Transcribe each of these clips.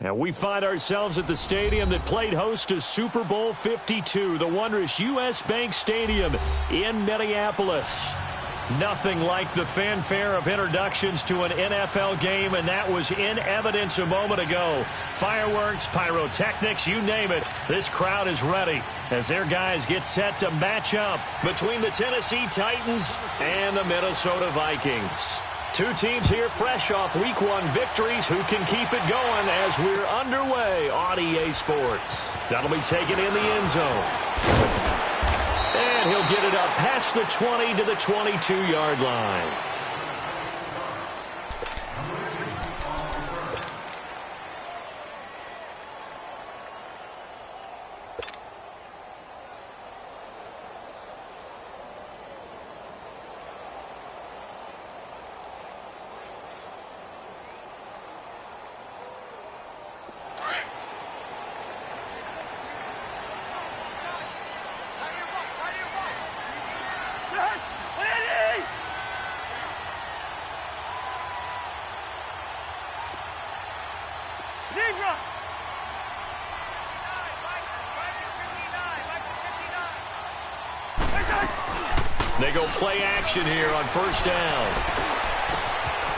And we find ourselves at the stadium that played host to Super Bowl 52, the wondrous U.S. Bank Stadium in Minneapolis. Nothing like the fanfare of introductions to an NFL game, and that was in evidence a moment ago. Fireworks, pyrotechnics, you name it. This crowd is ready as their guys get set to match up between the Tennessee Titans and the Minnesota Vikings. Two teams here fresh off Week 1 victories who can keep it going as we're underway on EA Sports. That'll be taken in the end zone. And he'll get it up past the 20 to the 22-yard line. They go play action here on first down.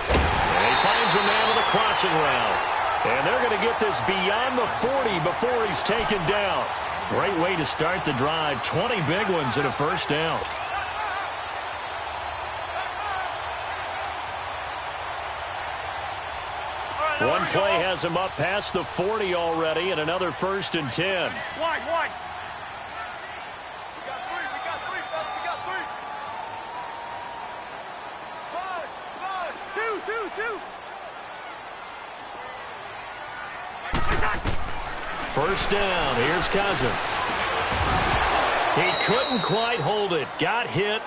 And he finds a man with a crossing route. And they're going to get this beyond the 40 before he's taken down. Great way to start the drive. 20 big ones and a first down. One play has him up past the 40 already, and another 1st and 10. Wide. First down. Here's Cousins. He couldn't quite hold it. Got hit.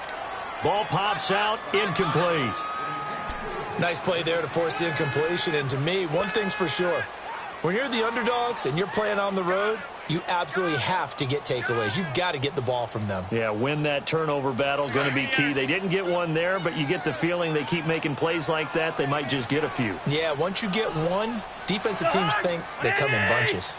Ball pops out. Incomplete. Nice play there to force the incompletion. And to me, one thing's for sure. When you're the underdogs and you're playing on the road, you absolutely have to get takeaways. You've got to get the ball from them. Yeah, win that turnover battle, going to be key. They didn't get one there, but you get the feeling they keep making plays like that, they might just get a few. Yeah, once you get one, defensive teams think they come in bunches.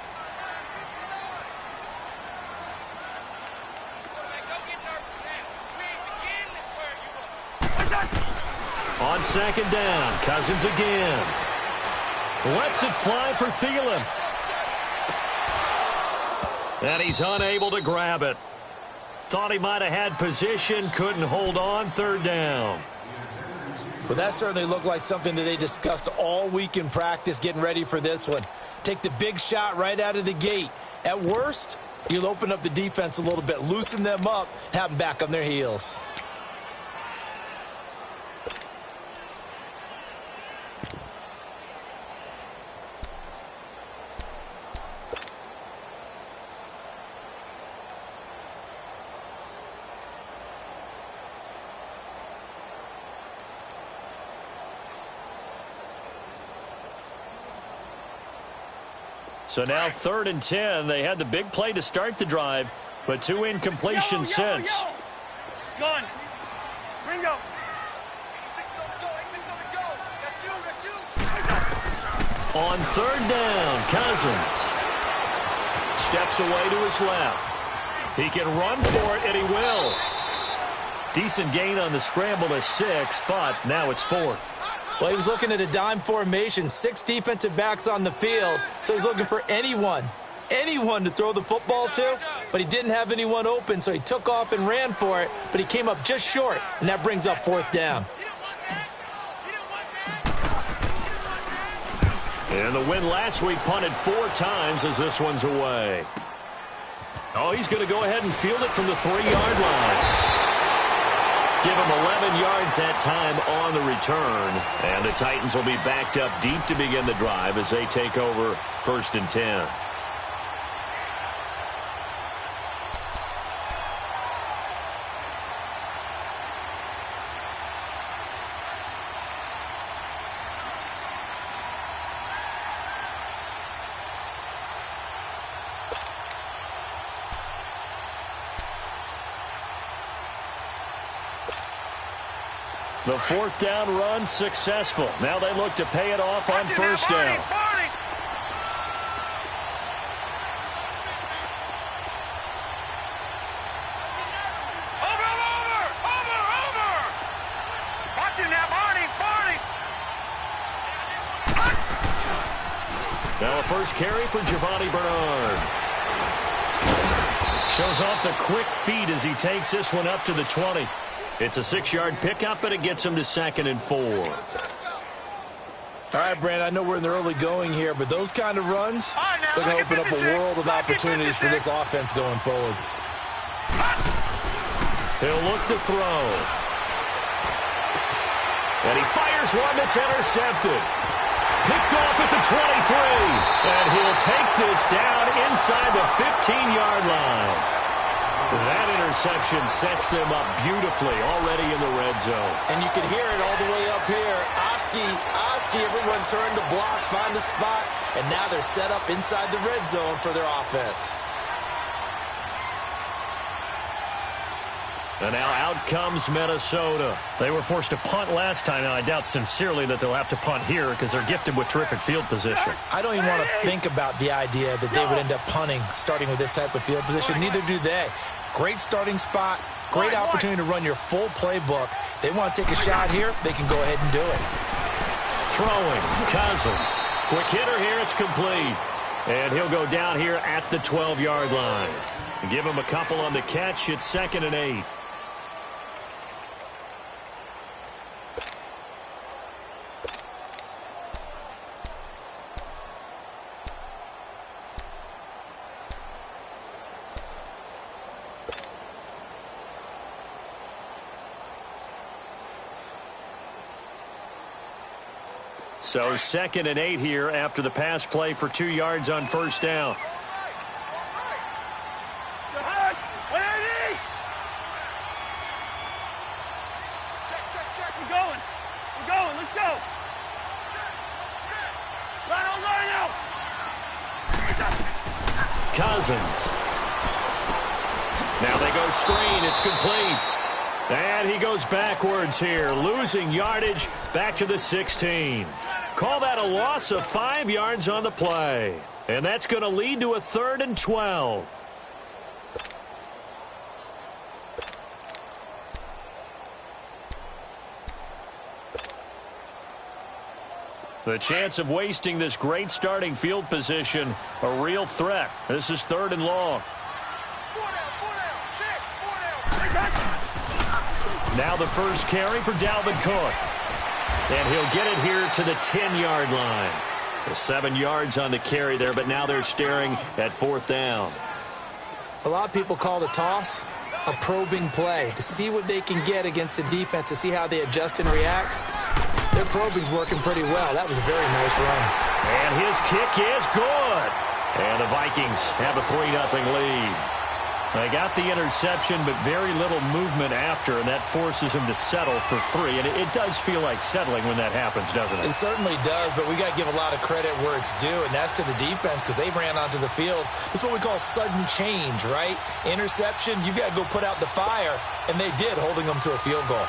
On second down, Cousins again. Lets it fly for Thielen. And he's unable to grab it. Thought he might have had position, couldn't hold on, third down. Well, that certainly looked like something that they discussed all week in practice getting ready for this one. Take the big shot right out of the gate. At worst, you'll open up the defense a little bit, loosen them up, have them back on their heels. So now 3rd and 10. They had the big play to start the drive, but 2 incompletions since. Gone. Ringo. On 3rd down, Cousins steps away to his left. He can run for it, and he will. Decent gain on the scramble to 6, but now it's 4th. Well, he was looking at a dime formation, 6 defensive backs on the field, so he's looking for anyone to throw the football to, but he didn't have anyone open, so he took off and ran for it, but he came up just short, and that brings up 4th down. And the win last week punted 4 times as this one's away. Oh, he's going to go ahead and field it from the 3-yard line. Give him 11 yards that time on the return. And the Titans will be backed up deep to begin the drive as they take over 1st and 10. The 4th down run successful. Now they look to pay it off on 1st down. first carry for Giovanni Bernard. Shows off the quick feet as he takes this one up to the 20. It's a 6-yard pickup, and it gets him to 2nd and 4. All right, Brand, I know we're in the early going here, but those kind of runs, they're going to open up a world of opportunities for this offense going forward. He'll look to throw. And he fires one that's intercepted. Picked off at the 23. And he'll take this down inside the 15-yard line. That interception sets them up beautifully already in the red zone. And you can hear it all the way up here. Oski, everyone turned to block, find a spot, and now they're set up inside the red zone for their offense. And now out comes Minnesota. They were forced to punt last time, and I doubt sincerely that they'll have to punt here because they're gifted with terrific field position. I don't even want to think about the idea that they would end up punting starting with this type of field position. Neither do they. Great starting spot, great opportunity to run your full playbook. If they want to take a shot here, they can go ahead and do it. Throwing, Cousins. Quick hitter here, it's complete. And he'll go down here at the 12-yard line. Give him a couple on the catch. It's 2nd and 8. So 2nd and 8 here after the pass play for 2 yards on first down. We're going. Let's go. Rhino. Cousins. Now they go screen. It's complete. And he goes backwards here, losing yardage back to the 16. Call that a loss of 5 yards on the play. And that's going to lead to a 3rd and 12. The chance of wasting this great starting field position, a real threat. This is 3rd and long. Now the first carry for Dalvin Cook. And he'll get it here to the 10-yard line. 7 yards on the carry there, but now they're staring at 4th down. A lot of people call the toss a probing play to see what they can get against the defense, to see how they adjust and react. Their probing's working pretty well. That was a very nice run. And his kick is good. And the Vikings have a 3-0 lead. They got the interception, but very little movement after, and that forces him to settle for 3. And it does feel like settling when that happens, doesn't it? It certainly does, but we got to give a lot of credit where it's due, and that's to the defense because they ran onto the field. This is what we call sudden change, right? Interception, you've got to go put out the fire, and they did, holding them to a field goal.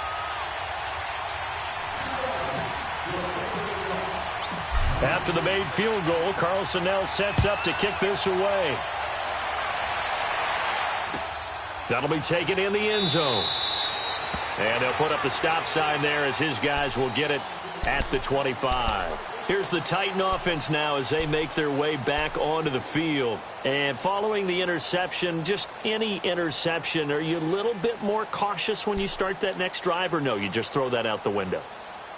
After the made field goal, Carlson now sets up to kick this away. That'll be taken in the end zone. And they'll put up the stop sign there as his guys will get it at the 25. Here's the Titan offense now as they make their way back onto the field. And following the interception, just any interception, are you a little bit more cautious when you start that next drive, or no, you just throw that out the window?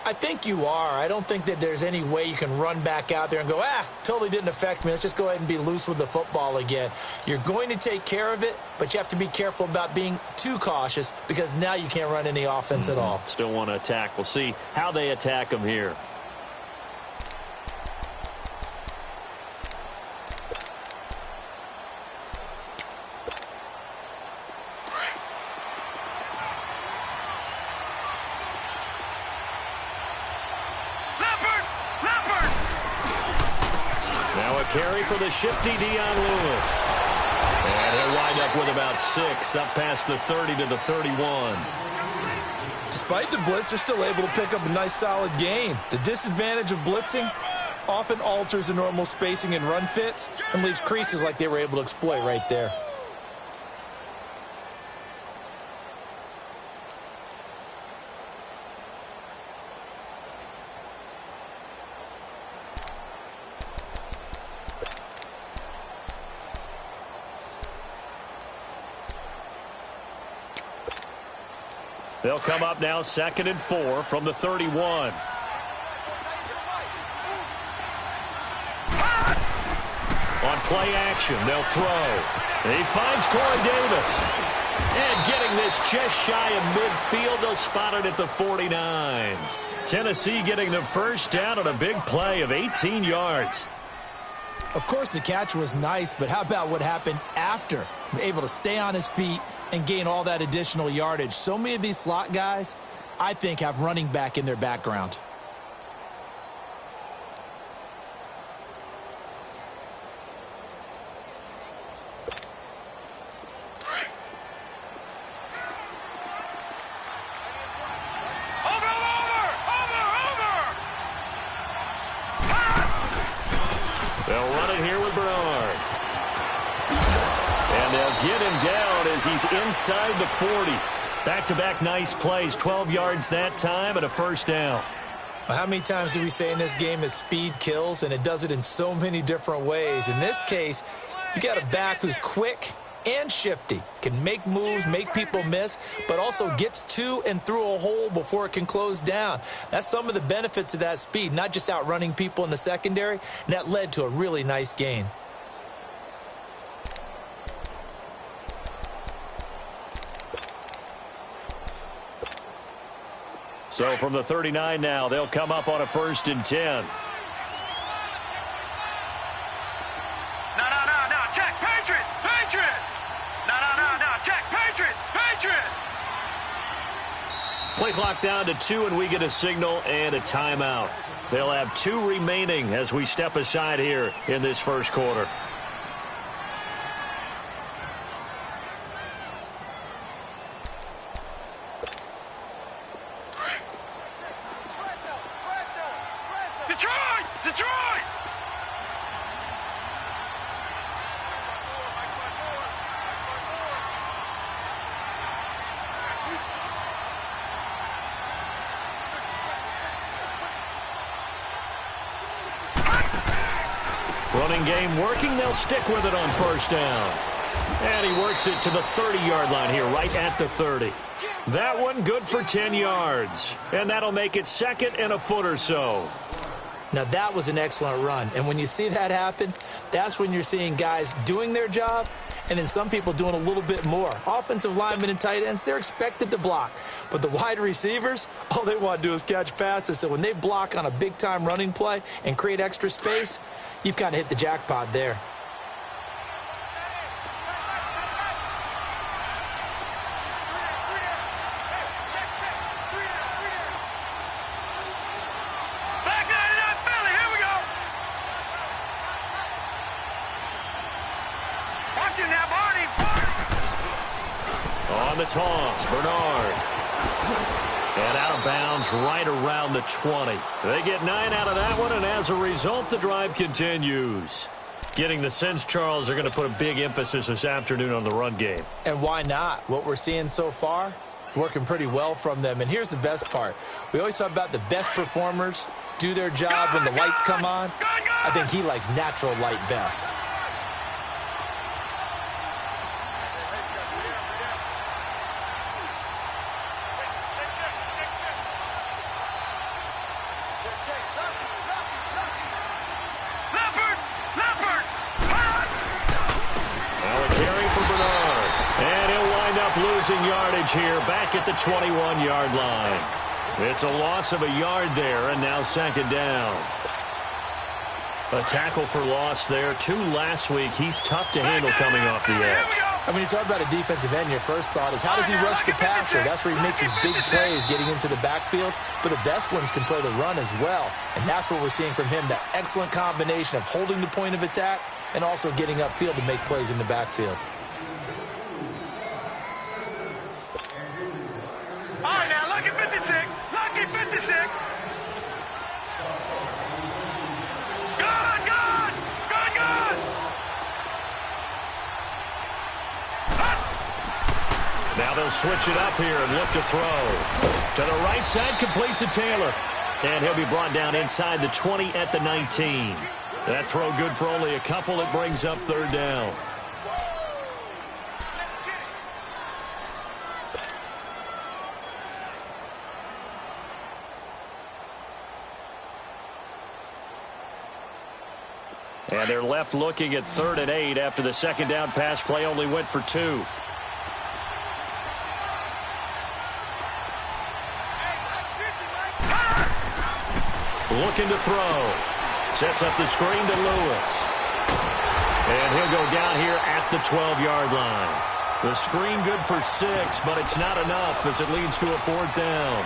I think you are. I don't think that there's any way you can run back out there and go, totally didn't affect me. Let's just go ahead and be loose with the football again. You're going to take care of it, but you have to be careful about being too cautious because now you can't run any offense at all. Still want to attack. We'll see how they attack them here. Carry for the shifty Dion Lewis. And he'll wind up with about 6, up past the 30 to the 31. Despite the blitz, they're still able to pick up a nice, solid gain. The disadvantage of blitzing often alters the normal spacing and run fits and leaves creases like they were able to exploit right there. They'll come up now 2nd and 4 from the 31. On play action, they'll throw. He finds Corey Davis. And getting this just shy of midfield, they'll spot it at the 49. Tennessee getting the first down on a big play of 18 yards. Of course, the catch was nice, but how about what happened after? Able to stay on his feet and gain all that additional yardage. So many of these slot guys, I think, have running back in their background. They'll run it here with Bernard. And they'll get him down as he's inside the 40. Back-to-back nice plays, 12 yards that time and a first down. Well, how many times do we say in this game that speed kills, and it does it in so many different ways? In this case, you got a back who's quick and shifty, can make moves, make people miss, but also gets to and through a hole before it can close down. That's some of the benefits of that speed, not just outrunning people in the secondary, and that led to a really nice gain. So from the 39 now, they'll come up on a 1st and 10. Check, Patriot! No, check, Patriot! Play clock down to 2, and we get a signal and a timeout. They'll have 2 remaining as we step aside here in this first quarter. Detroit! Running game working. They'll stick with it on 1st down. And he works it to the 30-yard line here, right at the 30. That one good for 10 yards. And that'll make it 2nd and a foot or so. Now, that was an excellent run. And when you see that happen, that's when you're seeing guys doing their job and then some people doing a little bit more. Offensive linemen and tight ends, they're expected to block. But the wide receivers, all they want to do is catch passes. So when they block on a big-time running play and create extra space, you've kind of hit the jackpot there. On the toss, Bernard. And out of bounds right around the 20. They get 9 out of that one, and as a result, the drive continues. Getting the sense, Charles, they're going to put a big emphasis this afternoon on the run game. And why not? What we're seeing so far is working pretty well from them. And here's the best part. We always talk about the best performers do their job when the lights come on. I think he likes natural light best. Losing yardage here back at the 21-yard line. It's a loss of a yard there, and now 2nd down. A tackle for loss there. 2 last week. He's tough to handle coming off the edge. And when you talk about a defensive end, your first thought is how does he rush the passer? That's where he makes his big plays getting into the backfield. But the best ones can play the run as well. And that's what we're seeing from him, that excellent combination of holding the point of attack and also getting upfield to make plays in the backfield. Now they'll switch it up here and look to throw. To the right side, complete to Taylor. And he'll be brought down inside the 20 at the 19. That throw good for only a couple. It brings up 3rd down. And they're left looking at 3rd and 8 after the second down pass play only went for 2. Looking to throw. Sets up the screen to Lewis. And he'll go down here at the 12-yard line. The screen good for 6, but it's not enough as it leads to a 4th down.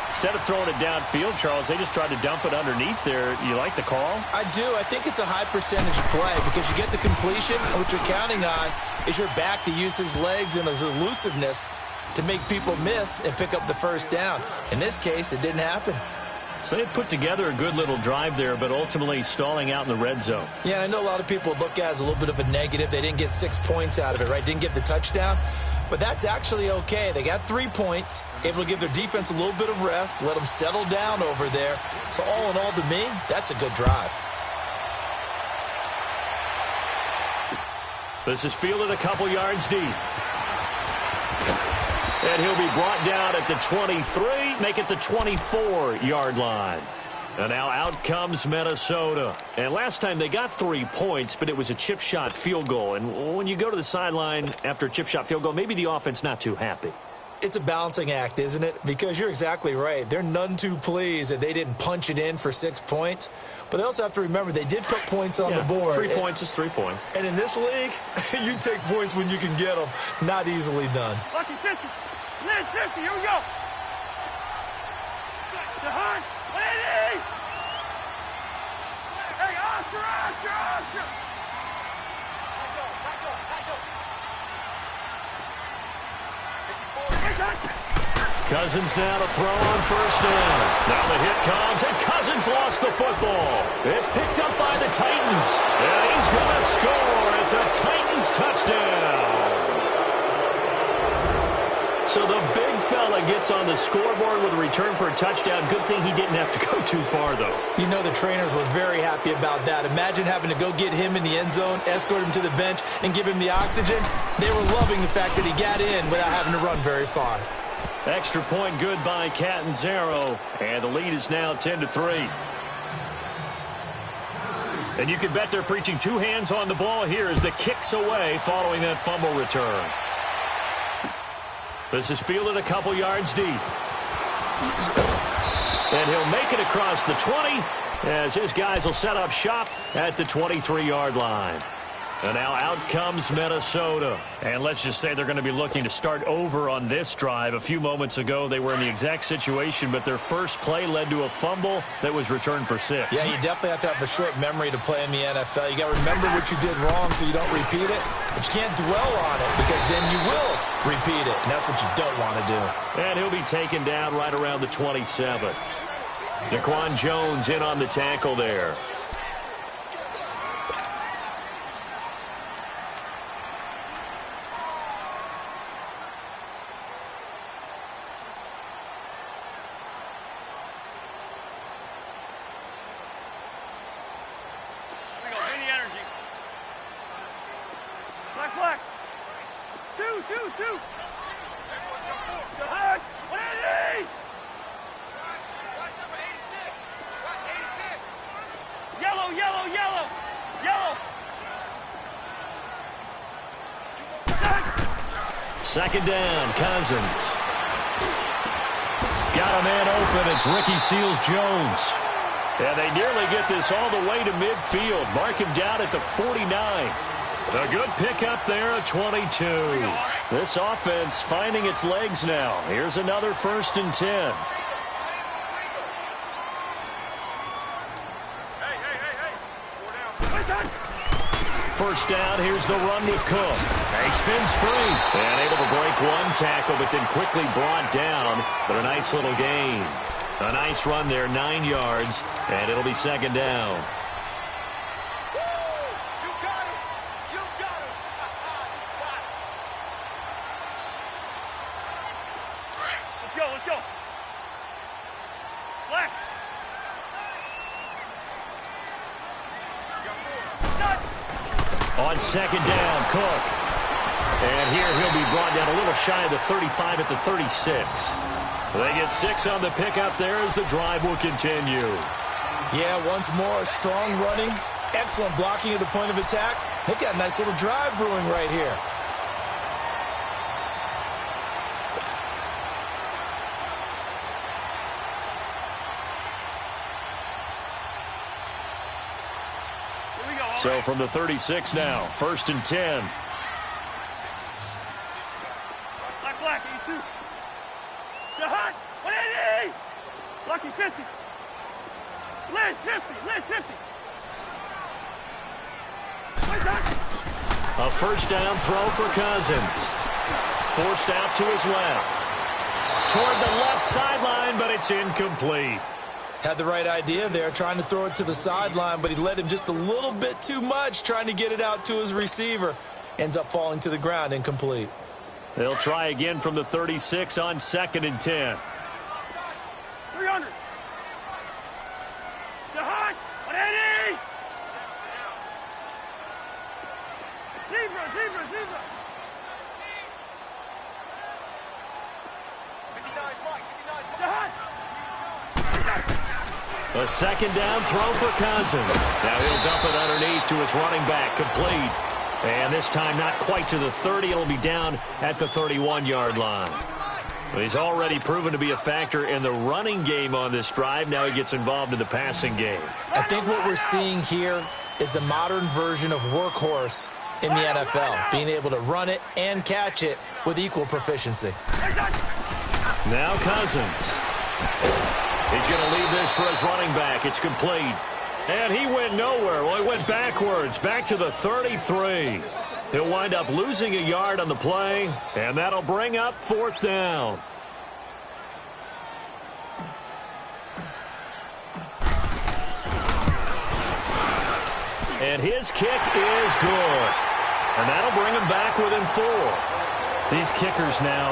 Instead of throwing it downfield, Charles, they just tried to dump it underneath there. You like the call? I do. I think it's a high percentage play because you get the completion, and what you're counting on is your back to use his legs and his elusiveness to make people miss and pick up the first down. In this case, it didn't happen. So they put together a good little drive there, but ultimately stalling out in the red zone. Yeah, I know a lot of people look at it as a little bit of a negative. They didn't get 6 points out of it, right? Didn't get the touchdown. But that's actually okay. They got 3 points, able to give their defense a little bit of rest, let them settle down over there. So all in all, to me, that's a good drive. This is fielded a couple yards deep. And he'll be brought down at the 23, make it the 24-yard line. And now out comes Minnesota. And last time they got 3 points, but it was a chip shot field goal. And when you go to the sideline after a chip shot field goal, maybe the offense not too happy. It's a balancing act, isn't it? Because you're exactly right. They're none too pleased that they didn't punch it in for 6 points. But they also have to remember they did put points on the board. 3 points is 3 points. And in this league, you take points when you can get them. Not easily done. Lucky 50. Liz 50. Here we go. To Hunt. Lady. Hey, Oscar. Cousins now to throw on first down. Now the hit comes, and Cousins lost the football. It's picked up by the Titans, and he's going to score. It's a Titans touchdown. So the big fella gets on the scoreboard with a return for a touchdown. Good thing he didn't have to go too far, though. You know the trainers were very happy about that. Imagine having to go get him in the end zone, escort him to the bench, and give him the oxygen. They were loving the fact that he got in without having to run very far. Extra point good by Catanzaro, and the lead is now 10-3. And you can bet they're preaching 2 hands on the ball here as the kick's away following that fumble return. This is fielded a couple yards deep. And he'll make it across the 20 as his guys will set up shop at the 23-yard line. And now out comes Minnesota. And let's just say they're going to be looking to start over on this drive. A few moments ago, they were in the exact situation, but their first play led to a fumble that was returned for 6. Yeah, you definitely have to have a short memory to play in the NFL. You got to remember what you did wrong so you don't repeat it. But you can't dwell on it because then you will repeat it, and that's what you don't want to do. And he'll be taken down right around the 27. Daquan Jones in on the tackle there. Black. 2. Go hard. Lady. Watch number 86. Watch 86. Yellow. Second down, Cousins. Got a man open. It's Ricky Seals-Jones. And they nearly get this all the way to midfield. Mark him down at the 49. A good pickup there at 22. This offense finding its legs now. Here's another 1st and 10. Hey. First down, here's the run with Cook. He spins free and able to break one tackle, but then quickly brought down. But a nice little gain. A nice run there, 9 yards, and it'll be second down. Let's go. Black. On second down, Cook. And here he'll be brought down a little shy of the 35 at the 36. They get 6 on the pickup there as the drive will continue. Yeah, once more, strong running Excellent blocking at the point of attack. They've got a nice little drive brewing right here. So from the 36 now, 1st and 10. Black, 82. The hot, 180. Lucky 50. Liz 50, Liz 50. A first down throw for Cousins. Forced out to his left. Toward the left sideline, but it's incomplete. Had the right idea there, trying to throw it to the sideline, but he led him just a little bit too much, trying to get it out to his receiver. Ends up falling to the ground, incomplete. They'll try again from the 36 on 2nd and 10. 300. Jahan, 180. Zebra, zebra, zebra. 59, Mike, 59. Jahan. A second down throw for Cousins. Now he'll dump it underneath to his running back, complete. And this time not quite to the 30. It'll be down at the 31-yard line. Well, he's already proven to be a factor in the running game on this drive. Now he gets involved in the passing game. I think what we're seeing here is the modern version of workhorse in the NFL, being able to run it and catch it with equal proficiency. Now Cousins. He's going to leave this for his running back. It's complete. And he went nowhere. Well, he went backwards, back to the 33. He'll wind up losing a yard on the play, and that'll bring up 4th down. And his kick is good. And that'll bring him back within 4. These kickers now,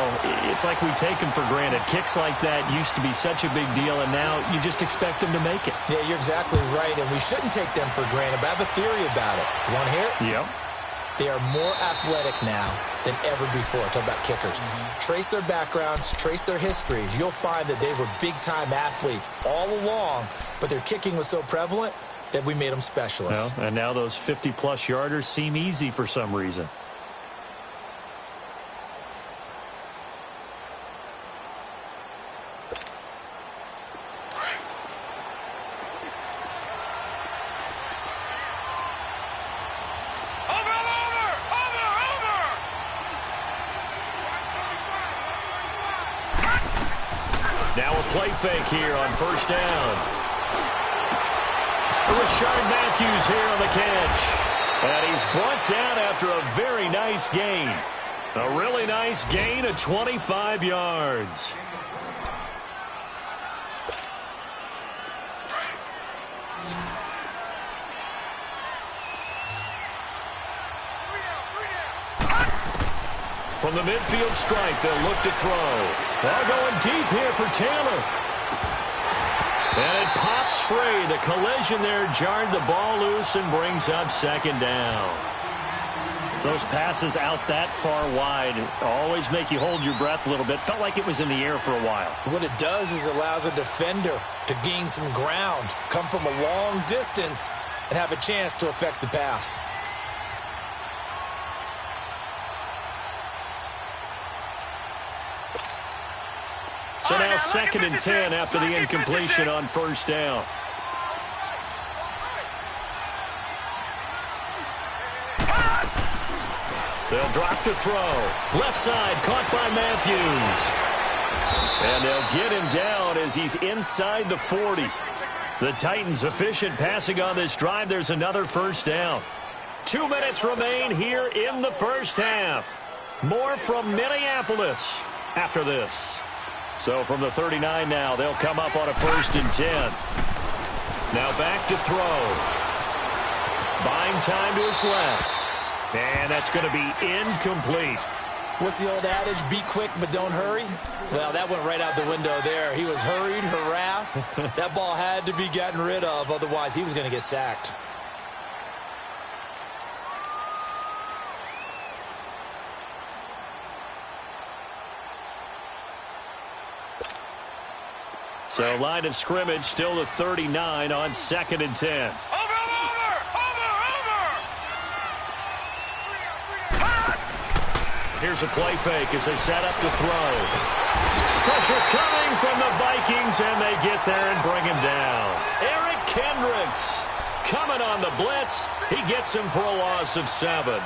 it's like we take them for granted. Kicks like that used to be such a big deal, and now you just expect them to make it. Yeah, you're exactly right, and we shouldn't take them for granted, but I have a theory about it. You want to hear it? Yep. They are more athletic now than ever before. Talk about kickers. Trace their backgrounds, trace their histories. You'll find that they were big-time athletes all along, but their kicking was so prevalent that we made them specialists. Well, and now those 50-plus yarders seem easy for some reason. Now a play fake here on 1st down. Rashard Matthews here on the catch. And he's brought down after a very nice gain. A really nice gain of 25 yards. From the midfield stripe, they'll look to throw. They're going deep here for Taylor. And it pops free. The collision there jarred the ball loose and brings up 2nd down. Those passes out that far wide always make you hold your breath a little bit. Felt like it was in the air for a while. What it does is allows a defender to gain some ground, come from a long distance, and have a chance to affect the pass. So now 2nd and 10 after the incompletion on 1st down. They'll drop to throw. Left side caught by Matthews. And they'll get him down as he's inside the 40. The Titans efficient passing on this drive. There's another 1st down. 2 minutes remain here in the 1st half. More from Minneapolis after this. So from the 39 now, they'll come up on a 1st and 10. Now back to throw. Buying time to his left. And that's going to be incomplete. What's the old adage? Be quick, but don't hurry. Well, that went right out the window there. He was hurried, harassed. That ball had to be gotten rid of. Otherwise, he was going to get sacked. So line of scrimmage still the 39 on 2nd and 10. Over! Here's a play fake as they set up to throw. Pressure coming from the Vikings, and they get there and bring him down. Eric Kendricks coming on the blitz. He gets him for a loss of 7.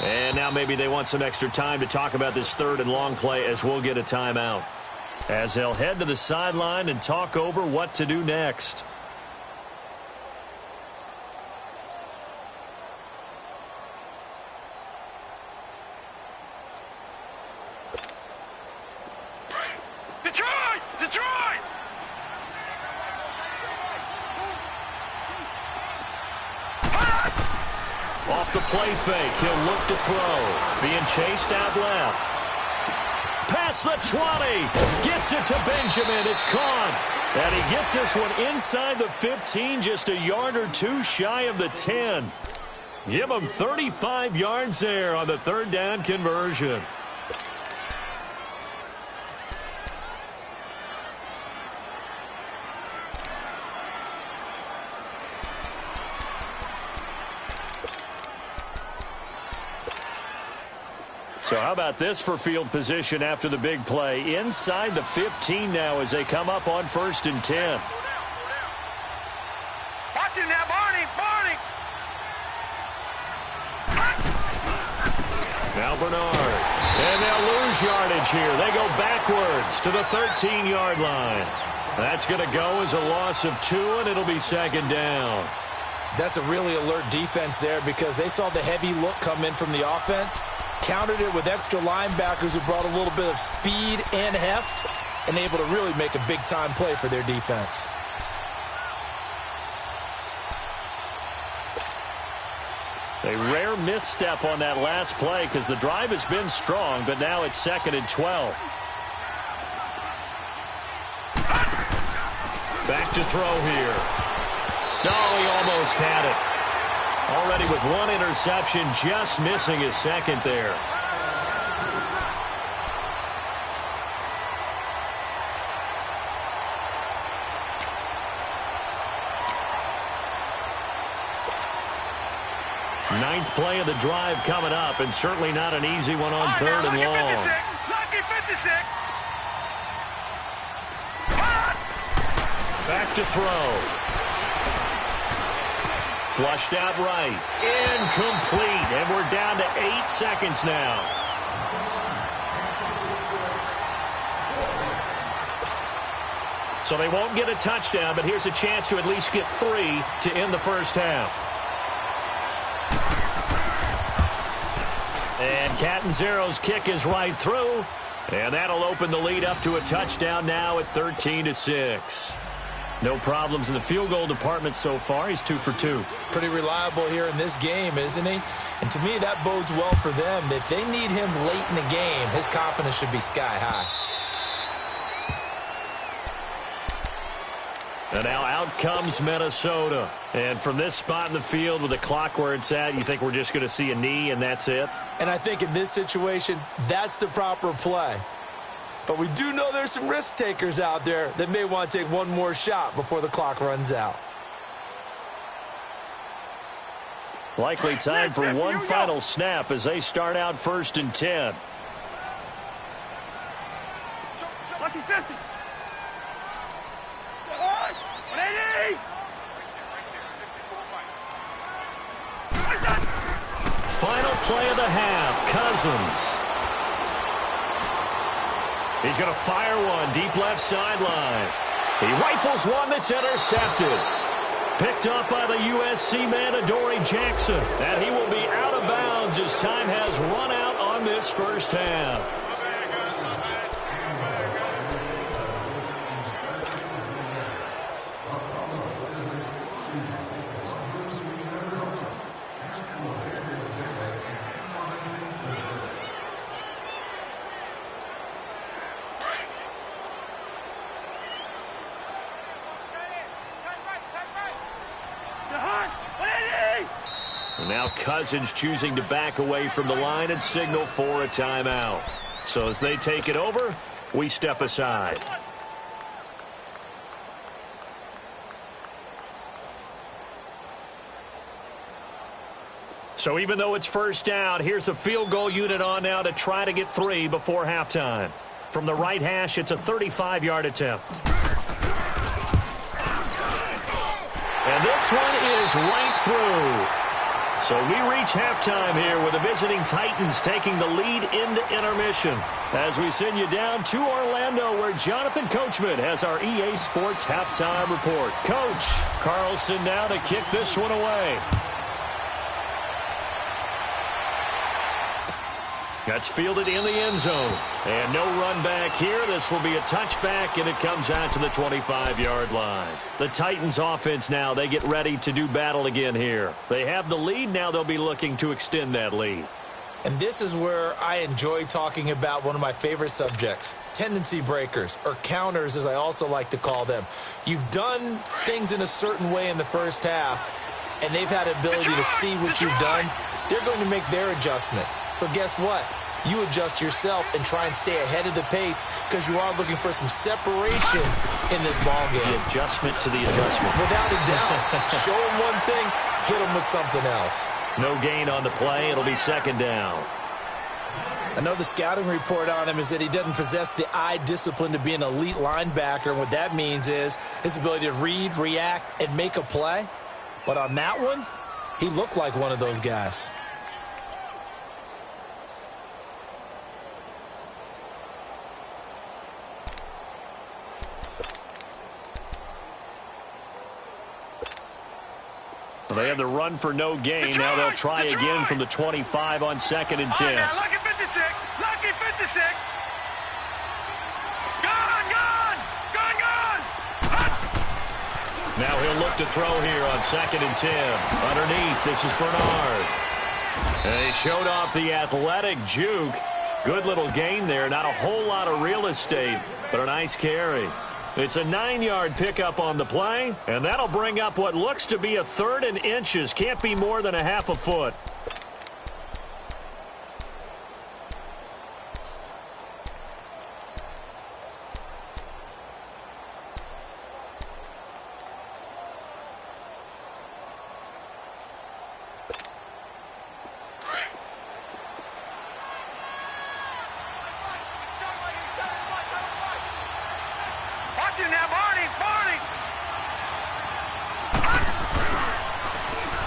And now maybe they want some extra time to talk about this 3rd and long play as we'll get a timeout. As they'll head to the sideline and talk over what to do next. Detroit! Detroit! Off the play fake, he'll look to throw. Being chased out left. Past the 20. Gets it to Benjamin. It's caught. And he gets this one inside the 15, just a yard or 2 shy of the 10. Give him 35 yards there on the 3rd down conversion. So how about this for field position after the big play? Inside the 15 now as they come up on 1st and 10. Watch him now, Barney! Barney! Now Bernard. And they'll lose yardage here. They go backwards to the 13-yard line. That's going to go as a loss of 2, and it'll be 2nd down. That's a really alert defense there because they saw the heavy look come in from the offense, countered it with extra linebackers who brought a little bit of speed and heft, and able to really make a big-time play for their defense. A rare misstep on that last play because the drive has been strong, but now it's 2nd and 12. Back to throw here. No, he almost had it. Already with 1 interception, just missing his 2nd there. Ninth play of the drive coming up, and certainly not an easy one on 3rd and long. Lucky 56. Back to throw. Flushed out right. Incomplete. And we're down to 8 seconds now. So they won't get a touchdown, but here's a chance to at least get 3 to end the first half. And Catanzaro's kick is right through. And that'll open the lead up to a touchdown now at 13-6. No problems in the field goal department so far. He's 2 for 2. Pretty reliable here in this game, isn't he? And to me, that bodes well for them. If they need him late in the game, his confidence should be sky high. And now out comes Minnesota. And from this spot in the field with the clock where it's at, you think we're just going to see a knee and that's it? And I think in this situation, that's the proper play. But we do know there's some risk takers out there that may want to take one more shot before the clock runs out. Likely time for one final snap as they start out 1st and 10. Lucky 50. 180. Final play of the half, Cousins. He's going to fire one deep left sideline. He rifles one that's intercepted. Picked up by the USC man, Adoree Jackson. And he will be out of bounds as time has run out on this first half. And now Cousins choosing to back away from the line and signal for a timeout. So as they take it over, we step aside. So even though it's first down, here's the field goal unit on now to try to get 3 before halftime. From the right hash, it's a 35-yard attempt. And this one is right through. So we reach halftime here with the visiting Titans taking the lead into intermission. As we send you down to Orlando, where Jonathan Coachman has our EA Sports halftime report. Coach, Carlson now to kick this one away. That's fielded in the end zone. And no run back here. This will be a touchback, and it comes out to the 25-yard line. The Titans offense now, they get ready to do battle again here. They have the lead. Now they'll be looking to extend that lead. And this is where I enjoy talking about one of my favorite subjects, tendency breakers, or counters as I also like to call them. You've done things in a certain way in the first half, and they've had the ability to see what you've done. They're going to make their adjustments. So guess what? You adjust yourself and try and stay ahead of the pace because you are looking for some separation in this ball game. The adjustment to the adjustment. Without a doubt. Show them one thing, hit them with something else. No gain on the play. It'll be second down. I know the scouting report on him is that he doesn't possess the eye discipline to be an elite linebacker. And what that means is his ability to read, react, and make a play. But on that one, he looked like one of those guys. They have the run for no gain. Now they'll try again from the 25 on 2nd and 10. Now, lucky 56. Lucky 56. Gone. Now he'll look to throw here on 2nd and 10. Underneath, this is Bernard. And he showed off the athletic juke. Good little gain there. Not a whole lot of real estate, but a nice carry. It's a 9-yard pickup on the play, and that'll bring up what looks to be a 3rd and inches. Can't be more than a half a foot.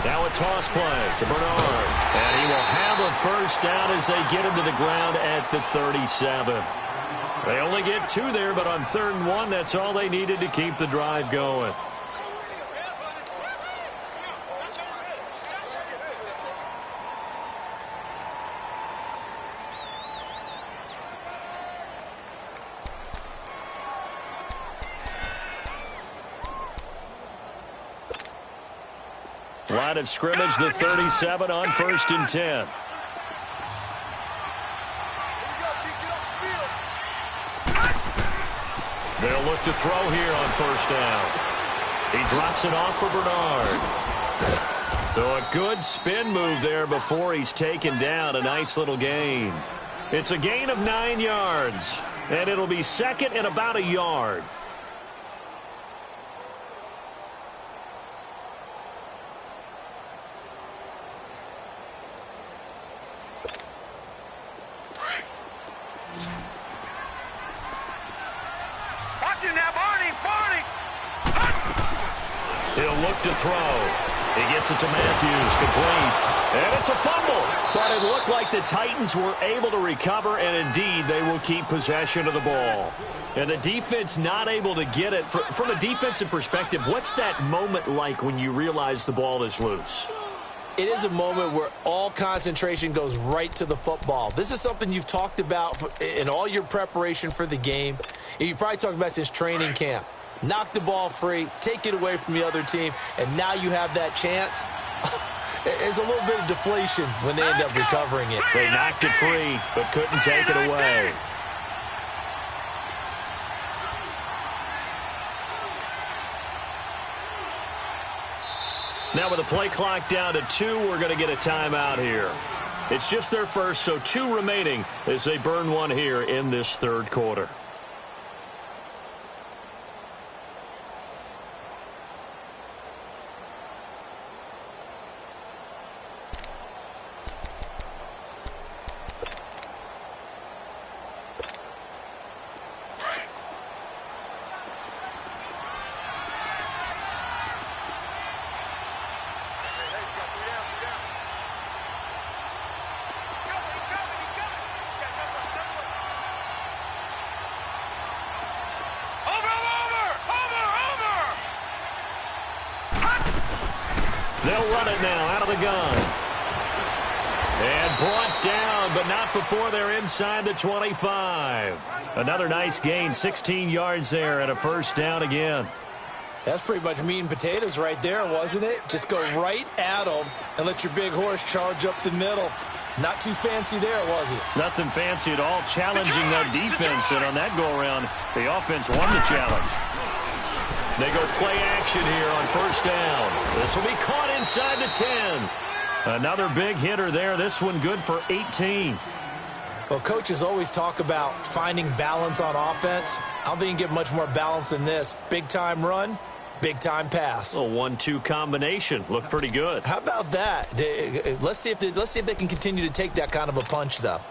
Now a toss play to Bernard. And he will have a first down as they get him to the ground at the 37. They only get 2 there, but on 3rd and 1, that's all they needed to keep the drive going. Line of scrimmage, the 37 on 1st and 10. They'll look to throw here on 1st down. He drops it off for Bernard. So a good spin move there before he's taken down. A nice little gain. It's a gain of 9 yards, and it'll be 2nd and about a yard. He'll look to throw. He gets it to Matthews, complete. And it's a fumble. But it looked like the Titans were able to recover, and indeed they will keep possession of the ball. And the defense not able to get it. From a defensive perspective, what's that moment like when you realize the ball is loose? It is a moment where all concentration goes right to the football. This is something you've talked about in all your preparation for the game. You've probably talked about since training camp. Knock the ball free, take it away from the other team, and now you have that chance. There's a little bit of deflation when they end up recovering it. They knocked it free, but couldn't take it away. Now with the play clock down to 2, we're going to get a timeout here. It's just their first, so 2 remaining as they burn one here in this third quarter. They'll run it now out of the gun. And brought down, but not before they're inside the 25. Another nice gain, 16 yards there and a first down again. That's pretty much meat and potatoes right there, wasn't it? Just go right at them and let your big horse charge up the middle. Not too fancy there, was it? Nothing fancy at all. Challenging that defense, and on that go-around, the offense won the challenge. They go play action here on first down. This will be caught inside the 10. Another big hitter there. This one good for 18. Well, coaches always talk about finding balance on offense. I don't think you can get much more balance than this. Big-time run, big-time pass. A 1-2 combination. Looked pretty good. How about that? Let's see if they can continue to take that kind of a punch, though.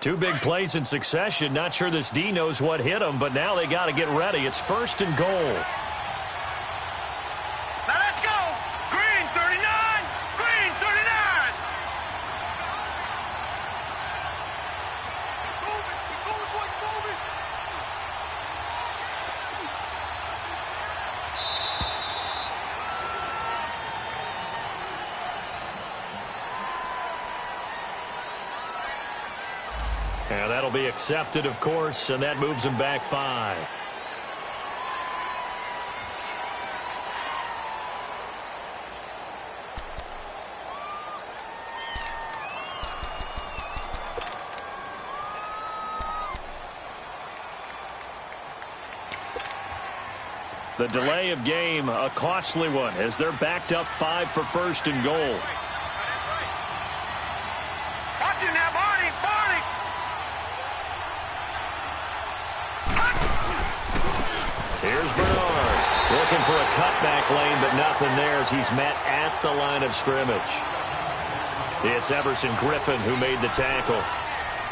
Two big plays in succession. Not sure this D knows what hit him, but now they got to get ready. It's first and goal. Now let's go. Green 39. Green 39. Keep moving, boys, moving. And that'll be accepted, of course, and that moves them back 5. The delay of game, a costly one, as they're backed up 5 for first and goal. Watch it now, Barney. Barney. Here's Bernard looking for a cutback lane, but nothing there as he's met at the line of scrimmage. It's Everson Griffin who made the tackle.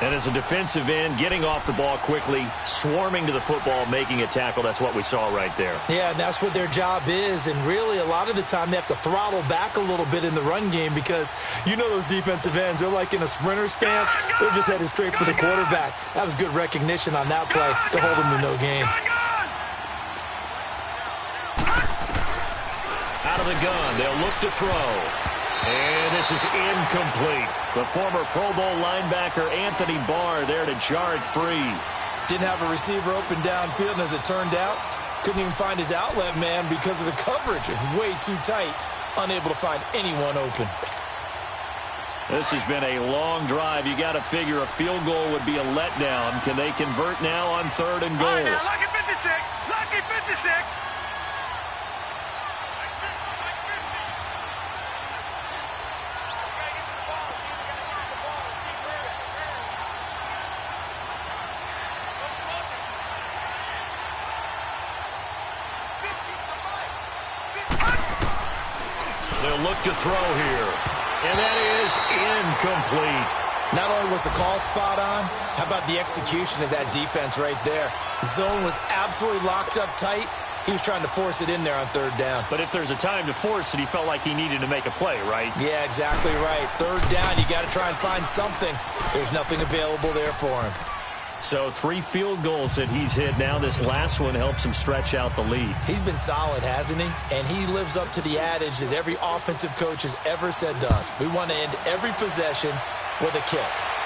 And as a defensive end, getting off the ball quickly, swarming to the football, making a tackle, that's what we saw right there. Yeah, and that's what their job is. And really, a lot of the time, they have to throttle back a little bit in the run game because you know those defensive ends, they're like in a sprinter stance. They're just headed straight for the quarterback. That was good recognition on that play to hold them to no gain. Out of the gun, they'll look to throw. And this is incomplete. The former Pro Bowl linebacker Anthony Barr there to jar it free. Didn't have a receiver open downfield, and as it turned out, couldn't even find his outlet man because of the coverage. It was way too tight, unable to find anyone open. This has been a long drive. You got to figure a field goal would be a letdown. Can they convert now on third and goal? All right, now, lucky 56. Lucky 56. They'll look to throw here. And that is incomplete. Not only was the call spot on, how about the execution of that defense right there? Zone was absolutely locked up tight. He was trying to force it in there on third down. But if there's a time to force it, he felt like he needed to make a play, right? Yeah, exactly right. Third down, you got to try and find something. There's nothing available there for him. So 3 field goals that he's hit. Now this last one helps him stretch out the lead. He's been solid, hasn't he? And he lives up to the adage that every offensive coach has ever said to us. We want to end every possession with a kick,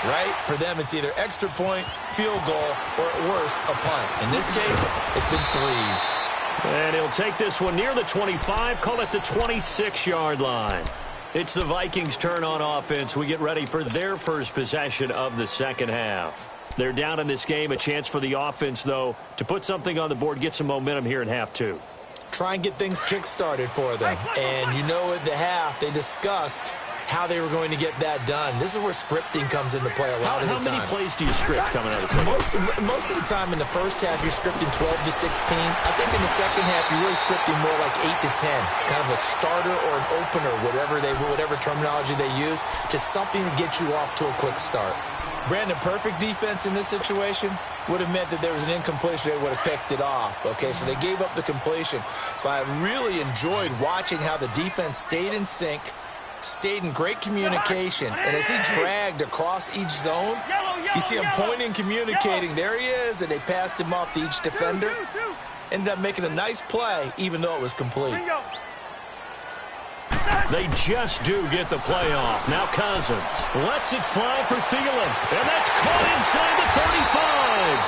right? For them, it's either extra point, field goal, or at worst, a punt. In this case, it's been 3s. And he'll take this one near the 25, call it the 26-yard line. It's the Vikings' turn on offense. We get ready for their first possession of the second half. They're down in this game. A chance for the offense, though, to put something on the board, get some momentum here in half two. Try and get things kick-started for them. And you know at the half, they discussed how they were going to get that done. This is where scripting comes into play a lot of the time. How many plays do you script coming out of the second? Most of the time in the first half, you're scripting 12 to 16. I think in the second half, you're really scripting more like 8 to 10. Kind of a starter or an opener, whatever terminology they use. Just something to get you off to a quick start. Brandon, perfect defense in this situation would have meant that there was an incompletion. They would have picked it off. Okay, so they gave up the completion. But I really enjoyed watching how the defense stayed in sync, stayed in great communication, and as he dragged across each zone, you see him pointing, communicating. There he is, and they passed him off to each defender. Ended up making a nice play, even though it was complete. They just do get the play off. Now Cousins lets it fly for Thielen, and that's caught inside the 35.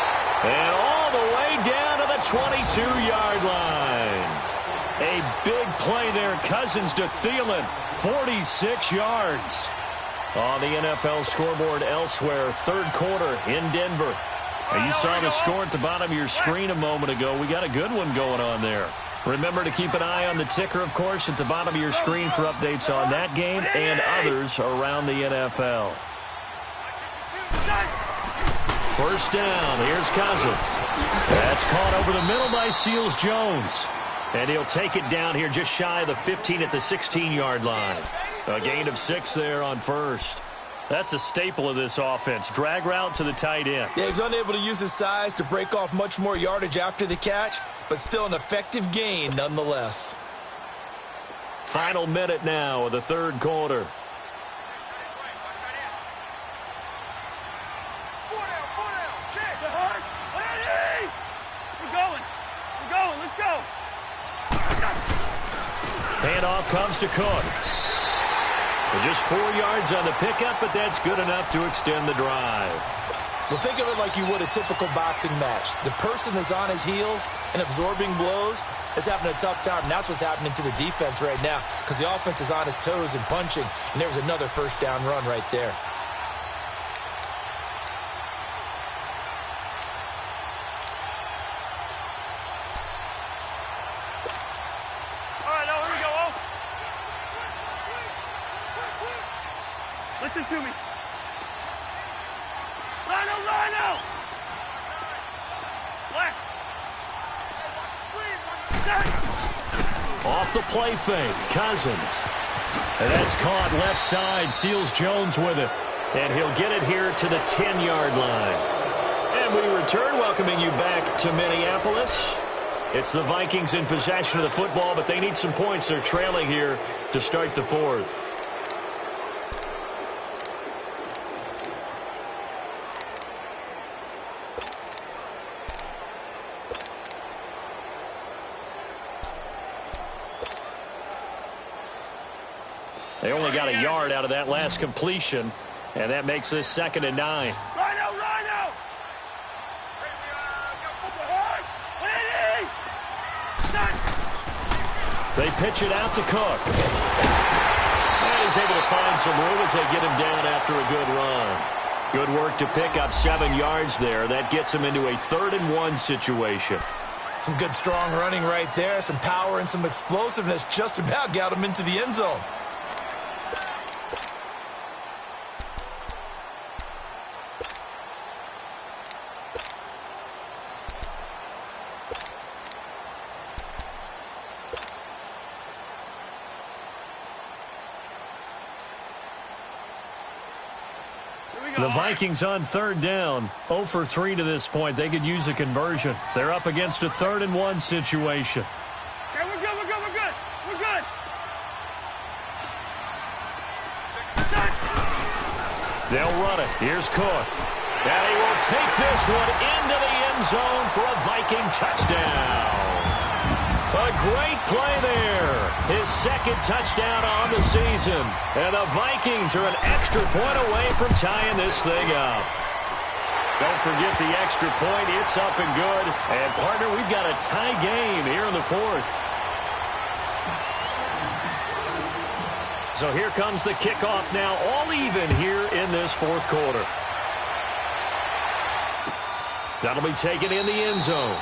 And all the way down to the 22-yard line. A big play there. Cousins to Thielen, 46 yards. On the NFL scoreboard elsewhere, third quarter in Denver. And you saw the score at the bottom of your screen a moment ago. We got a good one going on there. Remember to keep an eye on the ticker, of course, at the bottom of your screen for updates on that game and others around the NFL. First down. Here's Cousins. That's caught over the middle by Seals-Jones. And he'll take it down here just shy of the 15 at the 16-yard line. A gain of 6 there on first. That's a staple of this offense. Drag route to the tight end. Yeah, he was unable to use his size to break off much more yardage after the catch, but still an effective gain nonetheless. Final minute now of the third quarter. Let's go. Handoff comes to Cook. Just 4 yards on the pickup, but that's good enough to extend the drive. Well, think of it like you would a typical boxing match. The person that's on his heels and absorbing blows is having a tough time, and that's what's happening to the defense right now because the offense is on his toes and punching, and there was another first down run right there. Listen to me. Lino! Left. Off the play fake, Cousins. And that's caught left side. Seals-Jones with it. And he'll get it here to the 10-yard line. And we return, welcoming you back to Minneapolis. It's the Vikings in possession of the football, but they need some points. They're trailing here to start the fourth. They only got a yard out of that last completion, and that makes this 2nd and 9. Rhino! They pitch it out to Cook. And he's able to find some room as they get him down after a good run. Good work to pick up 7 yards there. That gets him into a 3rd and 1 situation. Some good, strong running right there. Some power and some explosiveness just about got him into the end zone. The Vikings on 3rd down, 0 for 3 to this point. They could use a conversion. They're up against a 3rd and 1 situation. Okay, we're good. They'll run it. Here's Cook. And he will take this one into the end zone for a Viking touchdown. A great play there. His 2nd touchdown on the season. And the Vikings are an extra point away from tying this thing up. Don't forget the extra point. It's up and good. And, partner, we've got a tie game here in the 4th. So here comes the kickoff now, all even here in this 4th quarter. That'll be taken in the end zone.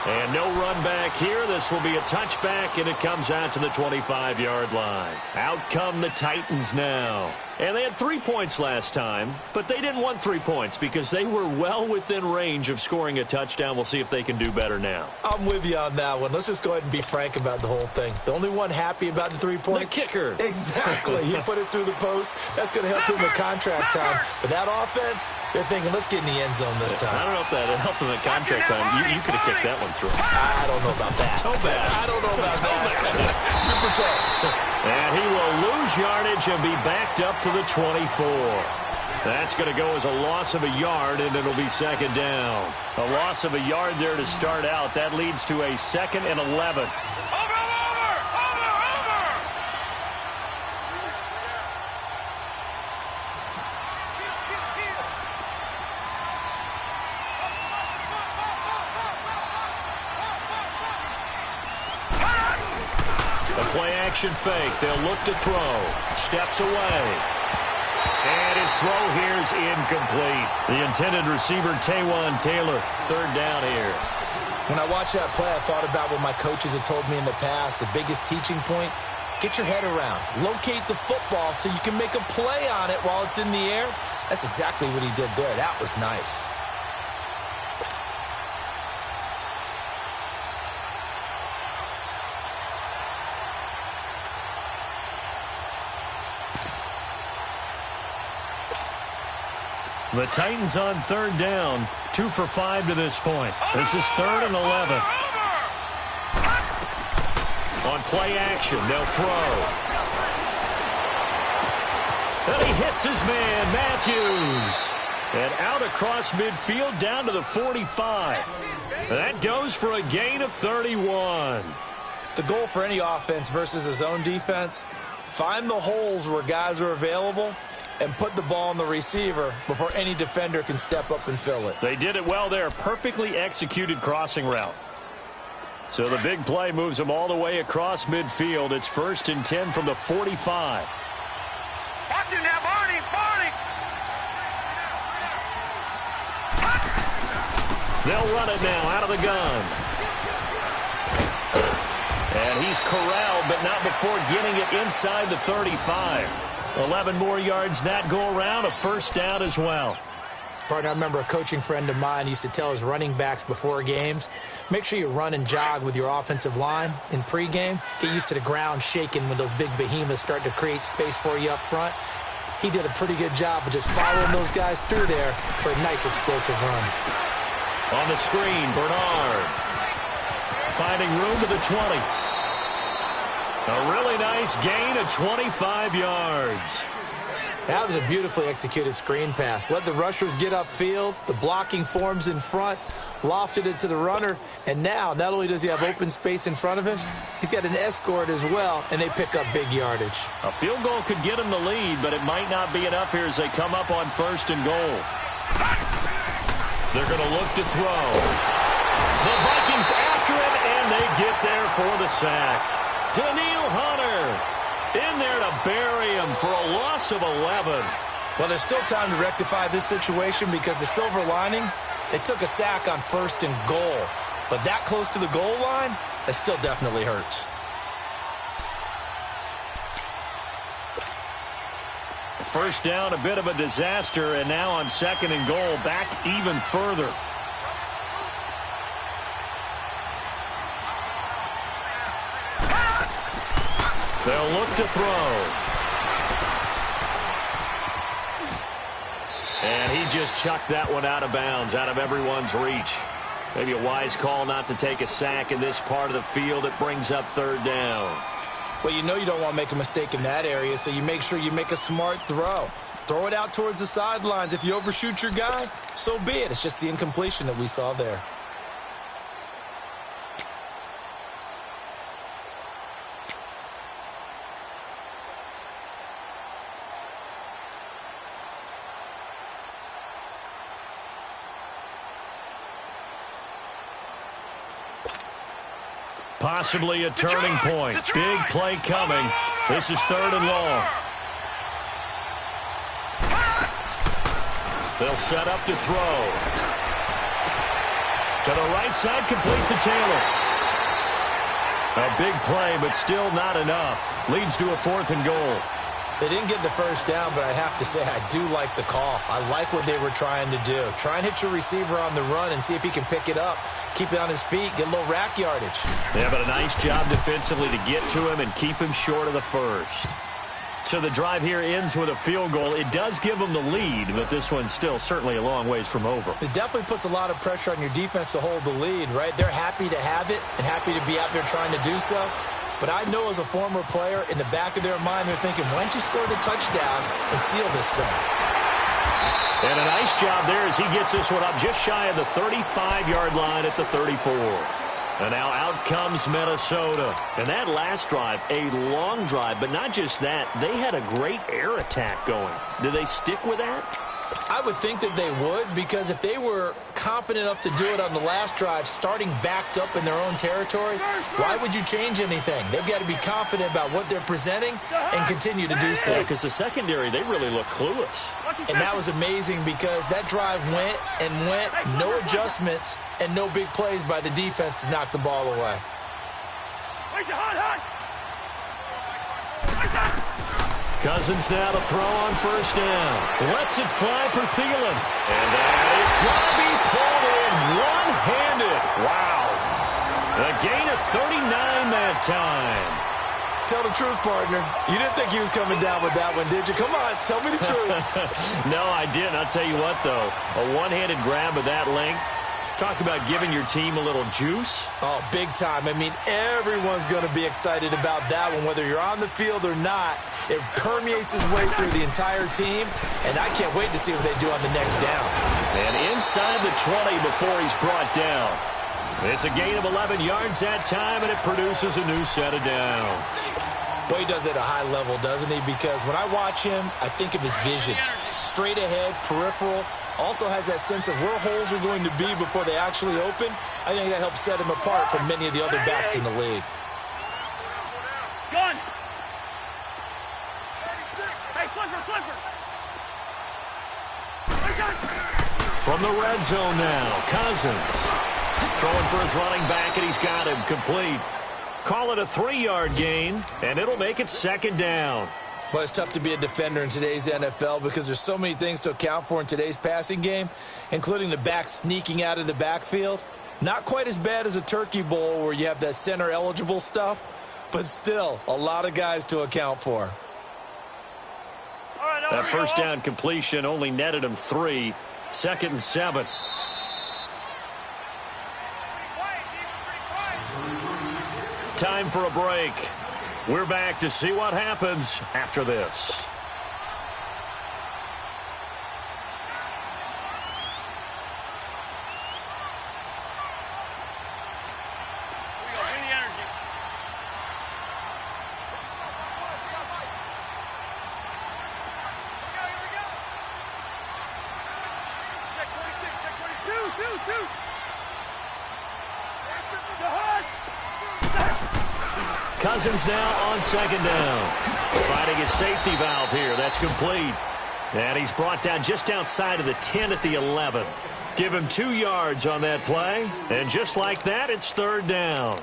And no run back here. This will be a touchback, and it comes out to the 25-yard line. Out come the Titans now. And they had 3 points last time, but they didn't want 3 points because they were well within range of scoring a touchdown. We'll see if they can do better now. I'm with you on that one. Let's just go ahead and be frank about the whole thing. The only one happy about the 3-point? The kicker. Exactly. He put it through the post. That's going to help him with contract time. But that offense, they're thinking, let's get in the end zone this time. I don't know if that helped him at contract time. You could have kicked that one through. I don't know about that. Toe bad. I don't know about that. Super toe. And he will lose yardage and be backed up to the 24. That's going to go as a loss of a yard, and it'll be second down. A loss of a yard there to start out. That leads to a 2nd and 11. Play-action fake. They'll look to throw. Steps away. And his throw here is incomplete. The intended receiver, Taywan Taylor. 3rd down here. When I watched that play, I thought about what my coaches had told me in the past. The biggest teaching point, get your head around. Locate the football so you can make a play on it while it's in the air. That's exactly what he did there. That was nice. The Titans on 3rd down. 2 for 5 to this point. This is 3rd and 11. On play action, they'll throw. And he hits his man, Matthews. And out across midfield down to the 45. That goes for a gain of 31. The goal for any offense versus a zone defense, find the holes where guys are available and put the ball on the receiver before any defender can step up and fill it. They did it well there. Perfectly executed crossing route. So the big play moves them all the way across midfield. It's 1st and 10 from the 45. Watch it now, Barney! Barney! They'll run it now out of the gun. And he's corralled, but not before getting it inside the 35. 11 more yards that go around, a 1st down as well. Partner, I remember a coaching friend of mine used to tell his running backs before games, make sure you run and jog with your offensive line in pregame. Get used to the ground shaking when those big behemoths start to create space for you up front. He did a pretty good job of just following those guys through there for a nice explosive run. On the screen, Bernard. Finding room to the 20. A really nice gain of 25 yards. That was a beautifully executed screen pass. Let the rushers get upfield. The blocking forms in front. Lofted it to the runner. And now, not only does he have open space in front of him, he's got an escort as well, and they pick up big yardage. A field goal could get him the lead, but it might not be enough here as they come up on 1st and goal. They're going to look to throw. The Vikings after him, and they get there for the sack. Danielle Hunter in there to bury him for a loss of 11. Well, there's still time to rectify this situation because the silver lining, they took a sack on 1st and goal. But that close to the goal line, that still definitely hurts. First down, a bit of a disaster, and now on 2nd and goal, back even further. They'll look to throw. And he just chucked that one out of bounds, out of everyone's reach. Maybe a wise call not to take a sack in this part of the field. It brings up 3rd down. Well, you know you don't want to make a mistake in that area, so you make sure you make a smart throw. Throw it out towards the sidelines. If you overshoot your guy, so be it. It's just the incompletion that we saw there. Possibly a turning point. Big play coming. This is 3rd and long. They'll set up to throw. To the right side, complete to Taylor. A big play, but still not enough. Leads to a 4th and goal. They didn't get the first down, but I have to say I do like the call. I like what they were trying to do. Try and hit your receiver on the run and see if he can pick it up. Keep it on his feet, get a little rack yardage. Yeah, but a nice job defensively to get to him and keep him short of the first. So the drive here ends with a field goal. It does give them the lead, but this one's still certainly a long ways from over. It definitely puts a lot of pressure on your defense to hold the lead, right? They're happy to have it and happy to be out there trying to do so. But I know as a former player, in the back of their mind, they're thinking, why don't you score the touchdown and seal this thing? And a nice job there as he gets this one up just shy of the 35-yard line at the 34. And now out comes Minnesota. And that last drive, a long drive, but not just that. They had a great air attack going. Do they stick with that? I would think that they would, because if they were confident enough to do it on the last drive, starting backed up in their own territory, why would you change anything? They've got to be confident about what they're presenting and continue to do so. Yeah, because the secondary, they really look clueless. And that was amazing because that drive went and went, no adjustments and no big plays by the defense to knock the ball away. Cousins now to throw on first down. Lets it fly for Thielen. And that is going to be pulled in one-handed. Wow. A gain of 39 that time. Tell the truth, partner. You didn't think he was coming down with that one, did you? Come on, tell me the truth. No, I didn't. I'll tell you what, though. A one-handed grab of that length. Talk about giving your team a little juice. Oh, big time. I mean, everyone's going to be excited about that one, whether you're on the field or not. It permeates his way through the entire team, and I can't wait to see what they do on the next down. And inside the 20 before he's brought down. It's a gain of 11 yards that time, and it produces a new set of downs. Boy, he does it at a high level, doesn't he? Because when I watch him, I think of his vision. Straight ahead, peripheral. Also has that sense of where holes are going to be before they actually open. I think that helps set him apart from many of the other backs in the league. Gun. Hey, flipper. From the red zone now, Cousins. Throwing for his running back, and he's got him complete. Call it a 3-yard gain, and it'll make it second down. Well, it's tough to be a defender in today's NFL because there's so many things to account for in today's passing game, including the back sneaking out of the backfield. Not quite as bad as a Turkey Bowl where you have that center-eligible stuff, but still a lot of guys to account for. That first down completion only netted him 3. 2nd and 7. Time for a break. We're back to see what happens after this. Cousins now on second down. Finding his safety valve here. That's complete. And he's brought down just outside of the 10 at the 11. Give him 2 yards on that play. And just like that, it's third down.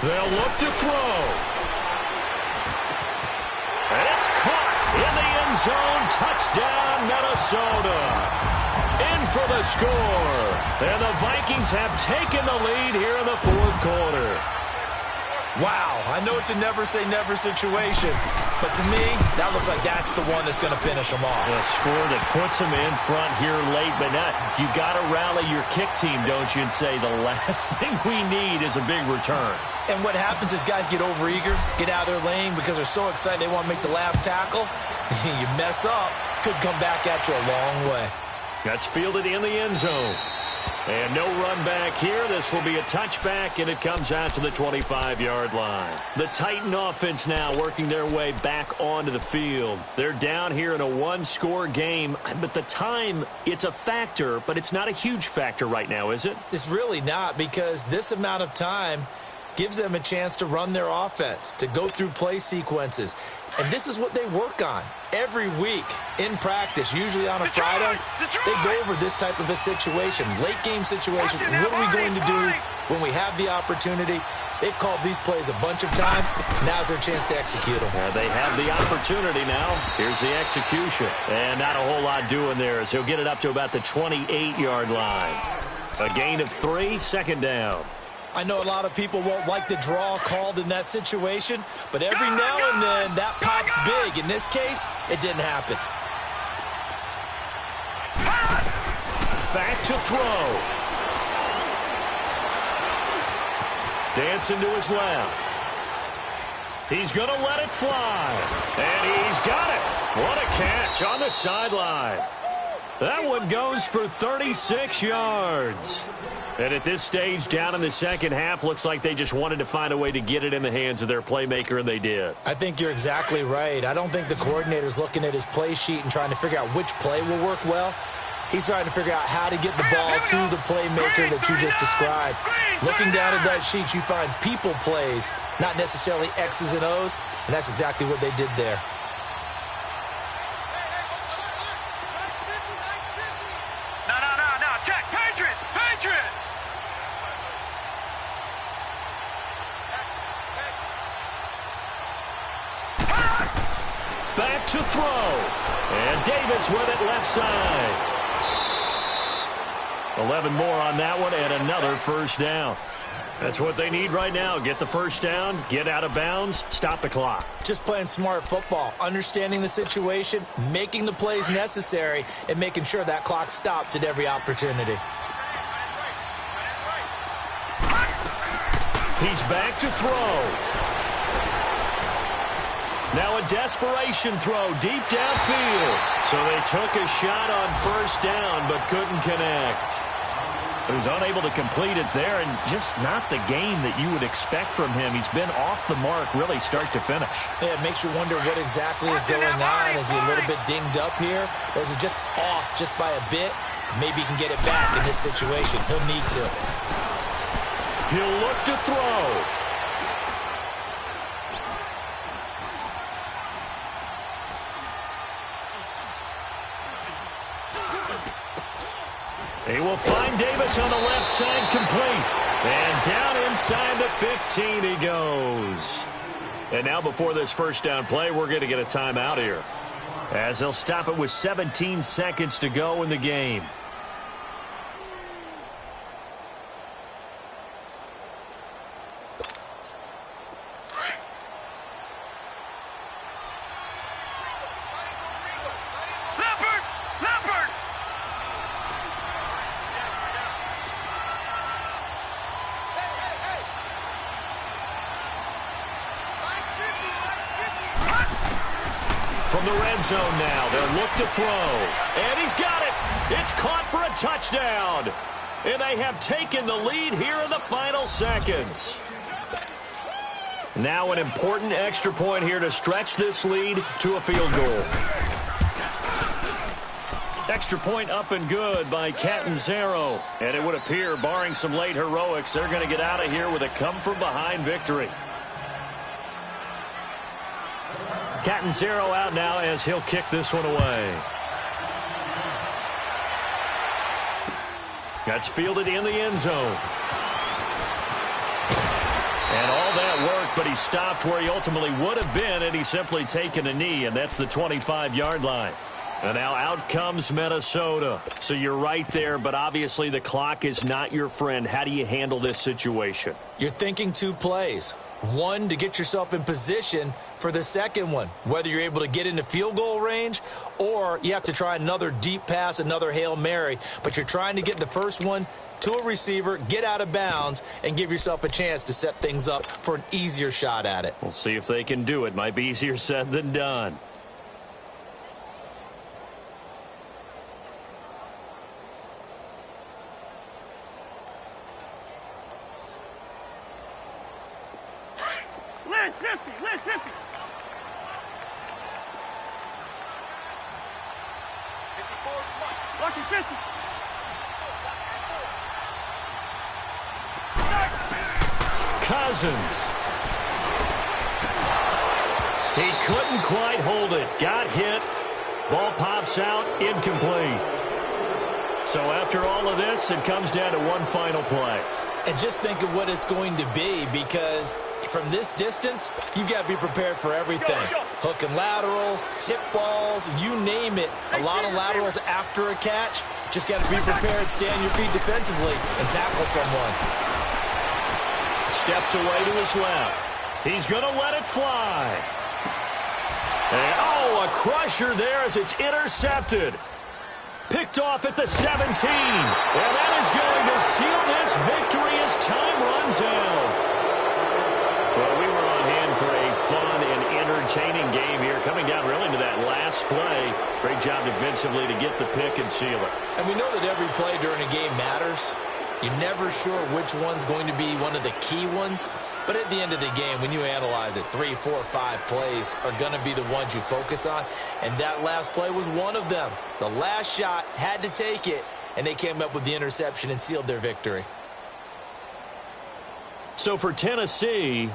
They'll look to throw. And it's caught in the end zone. Touchdown, Minnesota. In for the score. And the Vikings have taken the lead here in the fourth quarter. Wow, I know it's a never-say-never situation, but to me, that looks like that's the one that's going to finish them off. A score that puts them in front here late, but not. You got to rally your kick team, don't you, and say the last thing we need is a big return. And what happens is guys get overeager, get out of their lane because they're so excited they want to make the last tackle. You mess up, could come back at you a long way. That's fielded in the end zone. And no run back here. This will be a touchback, and it comes out to the 25-yard line. The Titan offense now working their way back onto the field. They're down here in a one-score game, but the time, it's a factor, but it's not a huge factor right now, is it? It's really not, because this amount of time gives them a chance to run their offense, to go through play sequences. And this is what they work on every week in practice, usually on a Friday. They go over this type of a situation, late game situation. What are we going to do when we have the opportunity? They've called these plays a bunch of times. Now's their chance to execute them. They have the opportunity now. Here's the execution. And not a whole lot doing there as he'll get it up to about the 28-yard line. A gain of 3, second down. I know a lot of people won't like the draw called in that situation, but every now and then that pops big. In this case, it didn't happen. Back to throw. Dancing to his left. He's going to let it fly. And he's got it. What a catch on the sideline. That one goes for 36 yards. And at this stage, down in the second half, looks like they just wanted to find a way to get it in the hands of their playmaker, and they did. I think you're exactly right. I don't think the coordinator's looking at his play sheet and trying to figure out which play will work well. He's trying to figure out how to get the ball to the playmaker that you just described. Looking down at that sheet, you find people plays, not necessarily X's and O's, and that's exactly what they did there. No, check, Patriot! Back to throw. And Davis with it left side. 11 more on that one and another first down. That's what they need right now. Get the first down, get out of bounds, stop the clock. Just playing smart football, understanding the situation, making the plays necessary, and making sure that clock stops at every opportunity. He's back to throw. Now a desperation throw deep downfield. So they took a shot on first down but couldn't connect. So he's unable to complete it there, and just not the game that you would expect from him. He's been off the mark really starts to finish. Yeah, it makes you wonder what exactly is going on. Is he a little bit dinged up here, or is it just off just by a bit? Maybe he can get it back in this situation. He'll need to. He'll look to throw. He will find Davis on the left side, complete. And down inside the 15 he goes. And now before this first down play, we're going to get a timeout here, as they'll stop it with 17 seconds to go in the game. From the red zone now, they'll look to throw. And he's got it. It's caught for a touchdown. And they have taken the lead here in the final seconds. Now an important extra point here to stretch this lead to a field goal. Extra point up and good by Catanzaro. And it would appear, barring some late heroics, they're going to get out of here with a come-from-behind victory. Catanzaro out now as he'll kick this one away. That's fielded in the end zone. And all that work, but he stopped where he ultimately would have been, and he's simply taken a knee, and that's the 25-yard line. And now out comes Minnesota. So you're right there, but obviously the clock is not your friend. How do you handle this situation? You're thinking two plays. One, to get yourself in position for the second one, whether you're able to get into field goal range or you have to try another deep pass, another Hail Mary. But you're trying to get the first one to a receiver, get out of bounds, and give yourself a chance to set things up for an easier shot at it. We'll see if they can do it. Might be easier said than done. Lynch 50, Lynch 50. 54 Lucky 50. Cousins. He couldn't quite hold it. Got hit. Ball pops out. Incomplete. So after all of this, it comes down to one final play. And just think of what it's going to be, because from this distance, you've got to be prepared for everything. Hook and laterals, tip balls, you name it. A lot of laterals after a catch. Just got to be prepared, stay on your feet defensively, and tackle someone. Steps away to his left. He's going to let it fly. And, oh, a crusher there as it's intercepted. Picked off at the 17. And that is going to seal this victory as time runs out. Well, we were on hand for a fun and entertaining game here, coming down really to that last play. Great job defensively to get the pick and seal it. And we know that every play during a game matters. You're never sure which one's going to be one of the key ones. But at the end of the game, when you analyze it, 3, 4, 5 plays are going to be the ones you focus on. And that last play was one of them. The last shot had to take it, and they came up with the interception and sealed their victory. So for Tennessee,